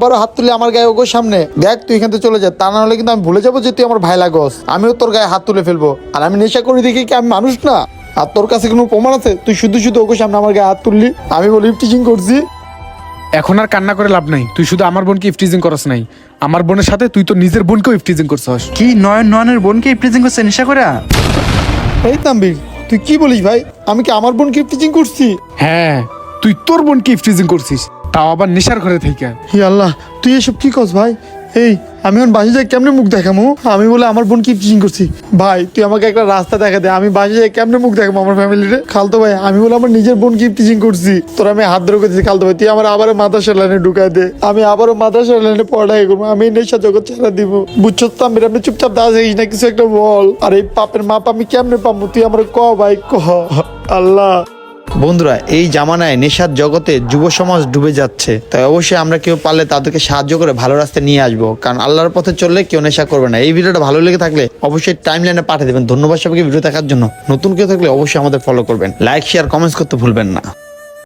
বড় হাত তুলে আমার গায়ে ওগো সামনে দেখ, তুই এখান থেকে চলে যা, তা না হলে কিন্তু আমি ভুলে যাবো যে তুই আমার ভাই লাগস। আমিও তোর গায়ে হাত তুলে ফেলবো। আর আমি নেশা করি দেখি কি আমি মানুষ না? আর তোর কাছে কোনো প্রমাণ আছে? তুই শুধু শুধু ওগো সামনে আমার গায়ে হাত তুললি, আমি বলি টিচিং করছি। এখন আর কান্না করে লাভ নাই। তুই শুধু আমার বোনকে ইফটিজিং করস নাই, আমার বোনের সাথে তুই তোর নিজের বোনকেও ইফটিজিং করছস। কি নয়নের বোনকে প্রেজেন্ট করছে নেশা করে? এই তাম্বির, তুই কি বলিস ভাই? আমি কি আমার বোনকে টিচিং করছি? হ্যাঁ, তুই তোর বোনকে ইফটিজিং করছিস, তাও আবার নেশার ঘরে থেকে। হি আল্লাহ, তুই এসব কি করছ ভাই? এই আমি এখন বাসে যাই কেমনে মুখ দেখামো? আমি বলে আমার বোন কি টিচিং করছি? ভাই তুই আমাকে একটা রাস্তা দেখা দে, আমি বাসে যাই কেমনে মুখ দেখাবো আমার ফ্যামিলিরে? খালতো ভাই, আমি বলে আমার নিজের বোন কি টিচিং করছি, তোর আমি হাত ধরে করছি। খালতো ভাই তুই আমার আবারও মাদ্রাসা লাইনে ঢুকাই দে, আমি আবারও মাদ্রাসা লাইনে পড়াই করবো, আমি এই নেশা জগৎ ছেড়ে দিব। বুঝছো তো আমি, আপনি চুপচাপ দাঁড়া যাইস না, কিছু একটা বল। আর এই পাপের মাপ আমি কেমনে পাবো? তুই আমার ক ভাই ক। আল্লাহ। বন্ধুরা, এই জামানায় নেশার জগতে যুব সমাজ ডুবে যাচ্ছে, তাই অবশ্যই আমরা কেউ পারলে তাদেরকে সাহায্য করে ভালো রাস্তায় নিয়ে আসবো, কারণ আল্লাহর পথে চললে কেউ নেশা করবে না। এই ভিডিওটা ভালো লেগে থাকলে অবশ্যই টাইমলাইনে পাঠিয়ে দেবেন। ধন্যবাদ সবাইকে ভিডিও দেখার জন্য। নতুন কেউ থাকলে অবশ্যই আমাদের ফলো করবেন, লাইক শেয়ার কমেন্টস করতে ভুলবেন না।